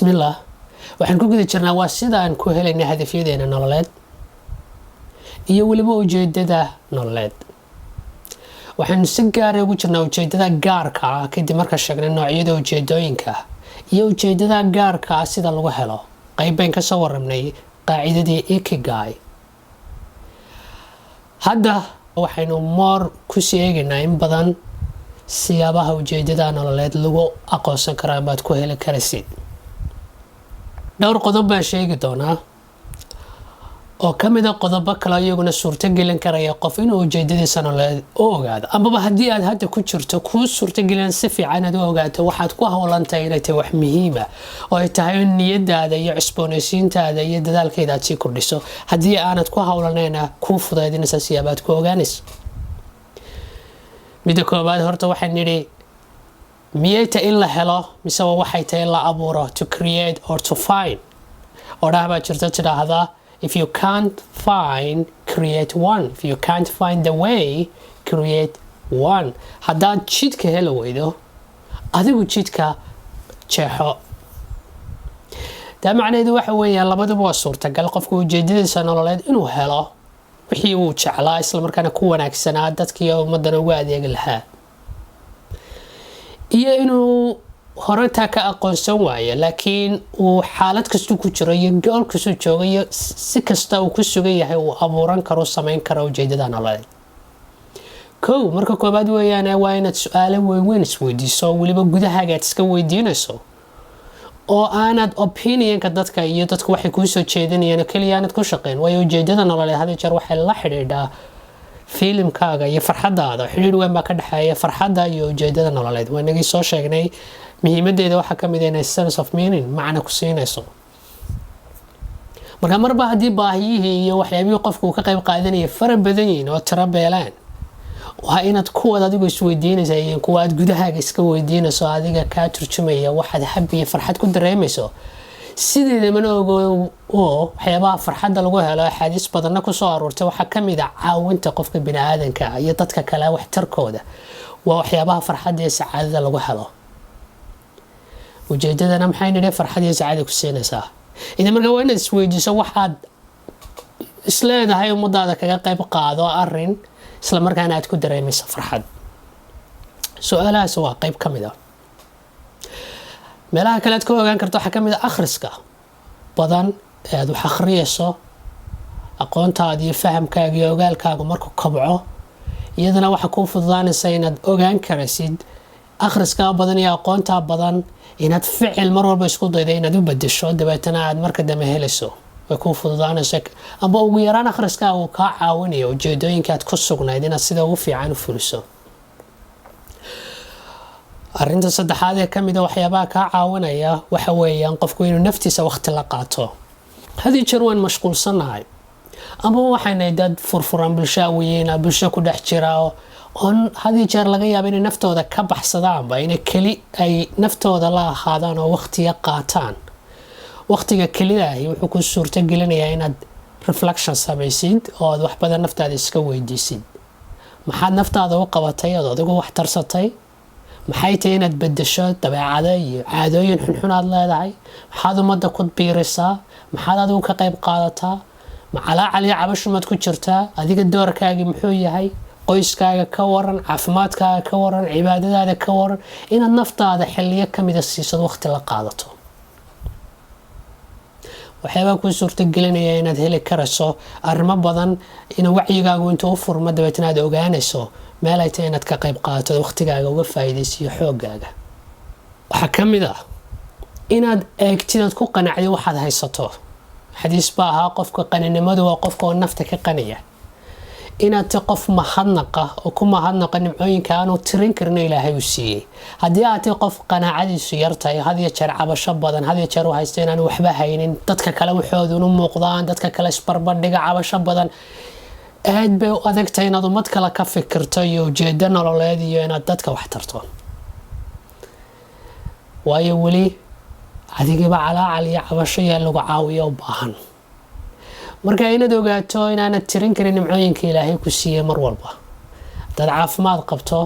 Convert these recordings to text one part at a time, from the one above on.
bismillah waxaan ku guda jirnaa waa sida aan ku helaynay hadafyadeena nololeed iyo waliba ujeedada nololeed. waxaan si gaar ah ugu jirnaa ujeedada gaarka ah kadib marka sheegnay noocyada ujeedooyinka iyo ujeedada gaarka ah sida lagu helo. qayb baan ka soo warramnay qaacidadii ikigai. hadda waxaynu ku sii eegaynaa in badan siyaabaha ujeedada nololeed lagu aqoonsan karo ama aad ku heli karaysid. dhowr qodob baan sheegi doonaa oo ka mid ah qodobo kale iyaguna suurtagelin karaya qof inuu ujeedadiisa nololeed u ogaado, amaba haddii aad hadda ku jirto kuu suurtagelin si fiican aad u ogaato waxaad ku hawlantahay inay tahay wax muhiima oo ay tahay in niyadaada iyo cusboonaysiintaada iyo dadaalkeeda aad sii kordhiso. haddii aanad ku hawlanayna kuu fudaydinaysa siyaabaad ku ogaanaysa. midda koobaad horta waxaan nidhi miyay tahay in la helo mise waxay tahay in la abuuro, to create or to find. odhaah baa jirta tidhaahdaa if you can't find, create one. If you can't find the way, create one. haddaad jidka heli weydo adigu jidka jeexo. taa macnaheedu waxa weeyaan labaduba waa suurtagal qofku ujeedadiisa nololeed inuu helo wixii uu jeclaa islamarkaana ku wanaagsanaa dadkii ummadana ugu adeegi lahaa, iyo inuu horantaa ka aqoonsan waayo laakiin uu xaalad kastuu ku jiro iyo gool kastuu jooga iyo si kasta uu ku sugan yahay uu abuuran karo, samayn karo ujeedada nololeed. kow marka koobaad weeyaan waa inaad su-aalo weyn isweydiiso, weliba gudahaaga aad iska weydiinayso oo aanad opinionka dadka iyo dadku waxay kuu soo jeedinayaan keliya aanad ku shaqeyn. waayo ujeedada nololeed had jeer waxay la xidhiidhaa filimkaaga iyo farxadaada. xidhiidh weyn baa ka dhexeeya farxadda iyo ujeedada nololeed. waa inagii soo sheegnay muhiimadeeda waxaa ka mid ah inay sense of meaning macna ku siinayso. marka marba haddii baahiyihii iyo waxyaabihii qofku uu ka qayb qaadanaya fara badan yihiin oo tiro beelaan, waa inaad kuwaad adigu isweydiinaysa iyo kuwa aad gudahaaga iska weydiinayso adiga kaa turjumaya waxaad hab iyo farxad ku dareemayso. sideeda mana ogo oo waxyaabaha farxadda lagu helo axaadiis badanna ku soo aroortay waxaa ka mid ah caawinta qofka biniaadanka iyo dadka kale waxtarkooda. waa waxyaabaha farxadda iyo sacaadada lagu helo. ujeedadana maxay nidhi farxad iyo sacaada ku siinaysaa. idan marka waa inaad isweydiiso waxaad isleedahay ummadaada kaga qayb qaado arrin isla markaana aad ku dareemayso farxad. su-aalahaas waa qayb ka mid ah. meelaha kale aad ka ogaan karto waxaa ka mid ah akhriska badan ee aad wax akhriyayso. aqoontaada iyo fahamkaaga iyo ogaalkaaga markuu kobco iyadana waxaa kuu fududaanaysa inaad ogaan karaysid akhriskaa badan iyo aqoontaa badan inaad ficil mar walba isku dayda inaad u bedesho dabeetana aad marka dambe helayso. way kuu fududaanaysa amba ugu yaraan akhriskaa uu kaa caawinayo ujeedooyinka aad ku sugnayd inaad sida ugu fiican u fuliso. arrinta saddexaad ee ka mid a waxyaabaha kaa caawinaya waxa weeyaan qofku inuu naftiisa waqti la qaato. hadii jeer waan mashquulsanahay ama waxaanay dad furfuran bulshaawiyiina bulsho ku dhex jira oon hadii jeer laga yaabo inay naftooda ka baxsadaanba inay keli ay naftooda la ahaadaan oo waqtiga qaataan. waqtiga kelidaahi wuxuu ku suurtagelinayaa inaad reflection samaysid oo aad wax badan naftaada iska weydiisid. maxaad naftaada u qabatay ood adigu wax tarsatay? maxay tahay inaad bedesho dabeecado iyo caadooyin xunxun aad leedahay? maxaad ummadda ku biirisaa? maxaad adigu ka qayb qaadataa? macalaacal iyo cabashumaad ku jirtaa? adiga doorkaagii muxuu yahay? qoyskaaga ka waran, caafimaadkaaga ka waran, cibaadadaada ka waran. inaad naftaada xilliyo ka mida siisad waqti la qaadato waxyaabaa kuu suurtagelinaya inaad heli karayso arrimo badan inuu wacyigaagu intuu u furmo dabeetana aad ogaanayso meel ay tahay inaad ka qayb qaadato waqtigaaga uga faa'iidaysiyo xoogaaga. waxaa ka mid ah inaad eegtid ood ku qanacday waxaad haysato. xadiis baa ahaa qofka qaninimadu waa qofka oo nafta ka qaniya. inaad tahay qof mahadnaqa oo ku mahadnaqa nimcooyinka aanu tirin karin ilaahay u siiyey. haddii aad tahay qof qanaacadiisu yartahay had iyo jeer cabasho badan had iyo jeer u haysta inaan waxba haynin, dadka kale waxooduna muuqdaan, dadka kale isbarbardhiga cabasho badan, aad bay u adagtahay inaad ummad kale ka fikirto iyo ujeedo nololeed iyo inaad dadka wax tarto. waayo weli adigiiba calaacal iyo cabasho yaa lagu caawiyo u baahan. marka inaad ogaato inaanad tirin karin nimcooyinka ilaahay ku siiyey mar walba. hadaad caafimaad qabto,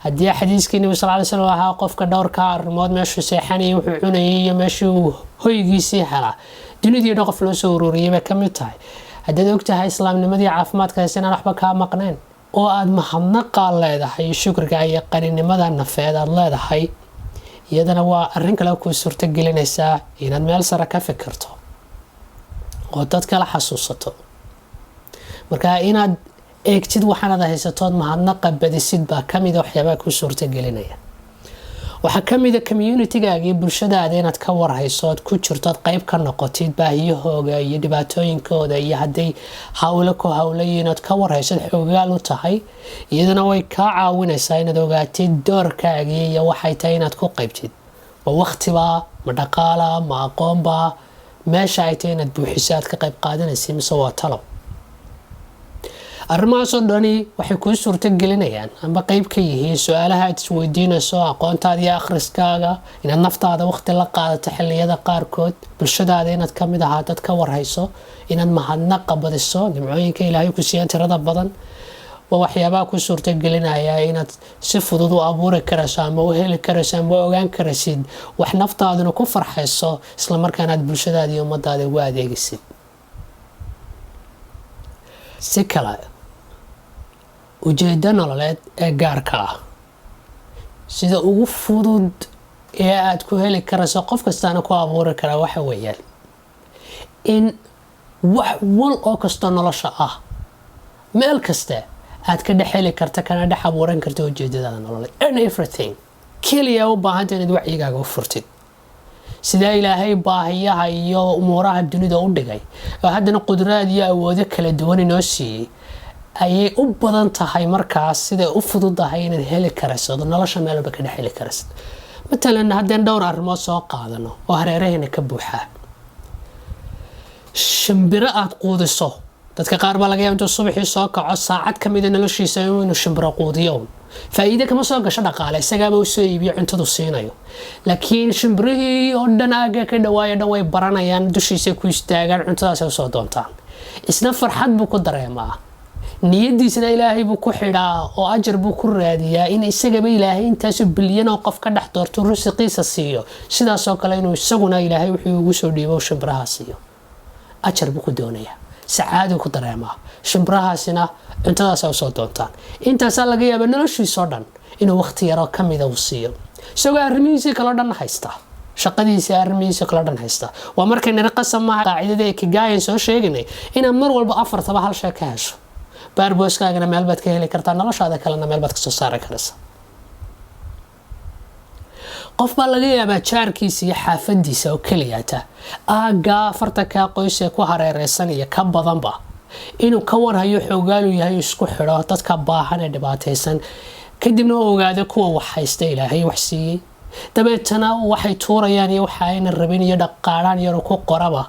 haddii xadiiskii nabi sal ly slam ahaa qofka dhowrka arrimood meeshuu seexanayay wuxuu cunayay iyo meeshuu hoygiisii helaa dunidii dhan qof loo soo ururiyay bay ka mid tahay. haddaad ogtahay islaamnimadii caafimaadkaas inaan waxba kaa maqnayn oo aad mahadnaqaa leedahay shukriga iyo qaninimada nafeed aad leedahay, iyadana waa arrin kale kuu suurto gelinaysaa inaad meel sare ka fikirto oo dad kala xasuusato. marka inaad eegtid waxaanad haysatood mahadnaqa badisid baa ka mid a waxyaabaha kuu suurto gelinaya. waxaa ka mid a communitygaaga iyo bulshadaada inaad ka warhayso ood ku jirto ood qayb ka noqotid baahiyahooga iyo dhibaatooyinkooda, iyo hadday hawlo ku hawlayiin ood ka warhaysod xoogaal u tahay, iyadana way kaa caawinaysaa inaad ogaatid doorkaagii iyo waxay tahay inaad ku qaybtid. ma waqtibaa, ma dhaqaalaa, ma aqoonbaa, meesha ay tahay inaad buuxiso aad ka qayb qaadanaysa mise waa talo. arrimahaasoo dhani waxay kuu suurto gelinayaan ama qayb ka yihiin su-aalaha aad isweydiinayso, aqoontaada iyo akhriskaaga, inaad naftaada waqti la qaadato xilliyada qaarkood, bulshadaada inaad ka mid ahaa dad ka warhayso, inaad mahadnaqa badiso nimcooyinka ilaahay ku siiyaan tirada badan. waa waxyaabaha kuu suurto gelinaya inaad si fudud u abuuri karayso ama u heli karayso ama u ogaan karaysid wax naftaaduna ku farxayso, islamarkaana aad bulshadaada iyo ummadaada ugu adeegaysid. si kale, ujeedo nololeed ee gaarka ah sida ugu fudud ee aad ku heli karayso qof kastaana ku abuuri karaa waxa weeyaan in wax wal oo kastoo nolosha ah meel kasta aad ka dhex heli karta kana dhex abuuran karta ujeedadaada nololeed. and everything keliya u baahanta inaad wacyigaaga u furtid sidaa ilaahay baahiyaha iyo umuuraha dunida u dhigay oo haddana qudraad iyo awoodo kala duwan inoo siiyey ayay u badan tahay markaas siday u fududahay inaad heli karayso nolosha meel walba ka dhex heli karaysid. matalan haddeen dhowr arrimood soo qaadano oo hareerahayna ka buuxaa. shimbiro aad quudiso, dadka qaar baa laga yaaba intuu subaxii soo kaco saacad ka mida noloshiisa inuu shimbiro quudiyo, faa'iido kama soo gasho dhaqaale, isagaaba u soo iibiyo cuntadu siinayo. laakiin shimbirihii oo dhan aaga ka dhawaayo dhan way baranayaan, dushiisa ku istaagaan, cuntadaasay usoo doontaan. isna farxad buu ku dareemaa, niyadiisana ilaahay buu ku xidhaa oo ajar buu ku raadiyaa in isagaba ilaahay intaasu bilyan oo qof ka dhex doorto rusiqiisa siiyo, sidaasoo kale inuu isaguna ilaahay wuxuu ugu soo dhiibo shimbiraha siiyo. ajar buu ku doonayaa, sacaaduu ku dareemaa, shimbirahaasina cuntadaasa usoo doontaan. intaasaa laga yaaba noloshiisoo dhan inuu waqti yaroo ka mida uu siiyo, isagoo arrimihiisii kaloo dhan haysta, shaqadiisii arrimihiisii kaloo dhan haysta. waa markay nari qasab maaha qaacidada Ikigai soo sheegnay inaad mar walba afartaba hal shay ka hesho. baarboskaagana meel baad ka heli kartaa, noloshaada kalena meel baad ka soo saari karaysa. qof baa laga yaabaa jaarkiisa iyo xaafadiisa oo keliyaata aagaa afartanka qoys ee ku hareereysan iyo ka badanba inuu ka warhayo xoogaalu yahay isku xidho dadka baahan ee dhibaataysan, kadibna uu ogaado kuwa wax haysta ilaahay wax siiyey, dabeetana waxay tuurayaan iyo waxa ayna rabin iyo dhaqaadhaan yar ku qoraba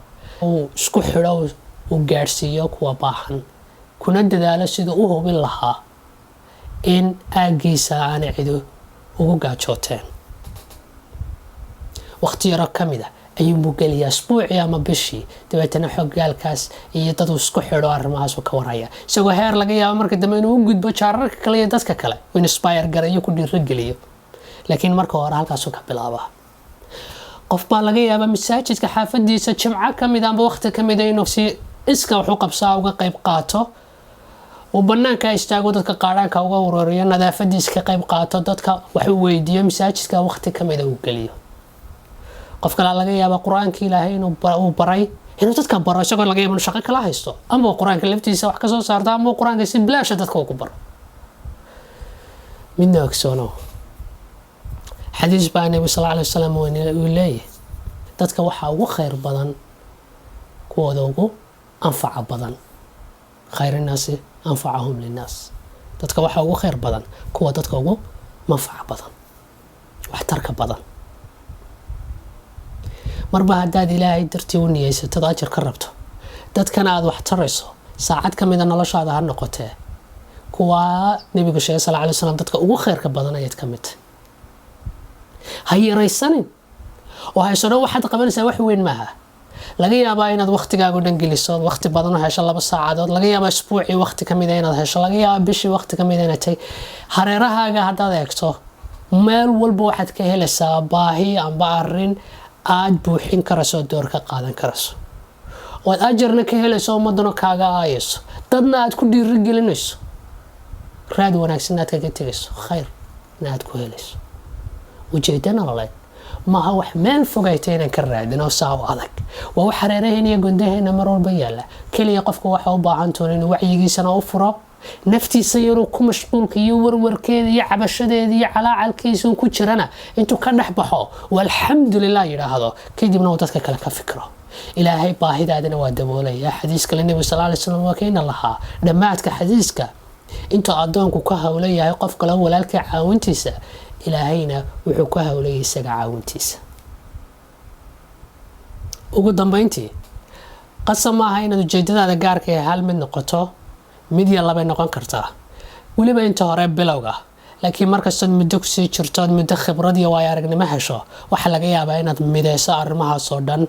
uu isku xidho uu gaadhsiiyo kuwa baahan, kuna dadaalo siduu u hubin lahaa in aagiisa aanay cidu ugu gaajooteen. waqti yaro ka mid a ayuunbuu geliyaa asbuucii ama bishii, dabeetana xoogaalkaas iyo dad uu isku xidho arrimahaasuu ka warhaya, isagoo heer laga yaabo marka dambe inuu u gudbo jaararka kale iyo dadka kale uu inspire garayo ku dhiirogeliyo. laakiin marka hore halkaasuu ka bilaabaa. qof baa laga yaabaa masaajidka xaafadiisa jimco ka mid amba waqti ka mid a inuu si iska wax u qabsaa uga qayb qaato, uu banaanka istaago, dadka qaadhaanka uga ururiyo, nadaafadiisa ka qayb qaato, dadka wax uu weydiiyo, masaajidka waqti ka mid a uu geliyo. qof kale laga yaaba qur-aanka ilaahay inuu baray inuu dadka baro, isagoo laga yaabo inuu shaqo kala haysto ama qur-aanka laftiisa wax ka soo saarto ama qur-aanka si bilaash dadka uu ku baro. midna ogsoono xadiis baa nabi sallallahu alayhi wasallam uu leeyahay dadka waxa ugu khayr badan kuwooda ugu anfaca badan, khayru naasi anfacahum linnaas. dadka waxa ugu khayr badan kuwa dadka ugu manfaca badan, waxtarka badan. marba haddaad ilaahay dartii u niyeysatad ajar ka rabto, dadkana aad wax tarayso, saacad ka mid a noloshaada ha noqotee, kuwa nabigu sheegay sallallahu alayhi wasallam dadka ugu khayrka badan ayaad ka mid tahay. ha yaraysanin oo hayso dhan waxaad qabanaysaa wax weyn maaha. laga yaabaa inaad waqtigaaga dhan geliso waqti badan oo hesho 2 saacadood laga yaabaa isbuucii waqti kamid ah inaad hesho laga yaabaa bishii waqti kamid ah inaad tay hareerahaaga hadaad eegto meel walba waxaad ka helaysaa baahi amba arrin aad buuxin karayso door ka qaadan karayso oo ajarna ka helayso umadana kaaga aayayso dadna aad ku dhiirigelinayso raad wanaagsan aad kaga tagayso khayr aad ku helayso ujeedana nololeed maaha wax meel fogaytay inaan ka raadino saaw adag waa wax hareeraheena iyo gondaheena mar walba yaala kaliya qofku waxa u baahan tahay inuu wacyigiisana u furo naftiisa inuu ku mashquulka iyo warwarkeeda iyo cabashadeeda iyo calaacalkiisa ku jirana intuu ka dhaxbaxo walxamdulillah yiraahdo kadibna uu dadka kale ka fikro ilaahay baahidaadina waa daboolaya xadiiska nabiga sallallahu alayhi wasallam waa keenna lahaa dhamaadka xadiiska inta adoonku ka hawlayahay qof kale walaalka caawintiisa ilaahayna wuxuu ka hawlayay isaga caawintiisa ugu dambeyntii qasam ah inaad ujeedadaada gaarka ah hal mid noqoto mid iyo laba noqon kartaa waliba inta hore bilowga laakiin markaad muddo ku sii jirto muddo khibrad iyo waaya aragnimo hesho waxa laga yaabaa inaad mideyso arrimahaas oo dhan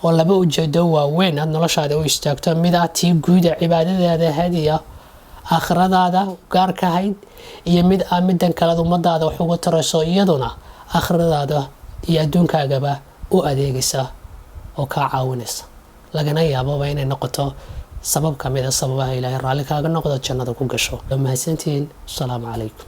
oo laba ujeedo waaweyn aad noloshaada u istaagto mid ah tii guud ee cibaadadeeda hadiya aakhiradaada gaarka ahayd iyo mid ah midan kale ummadaada wax ugu tarayso iyaduna aakhiradaada iyo adduunkaagaba u adeegaysa oo ka caawinaysa lagana yaabo inay noqoto sabab kamid ah sababaha Ilaahay raali kaaga noqdo jannada ku gasho mahadsantiin. Assalaamu calaykum.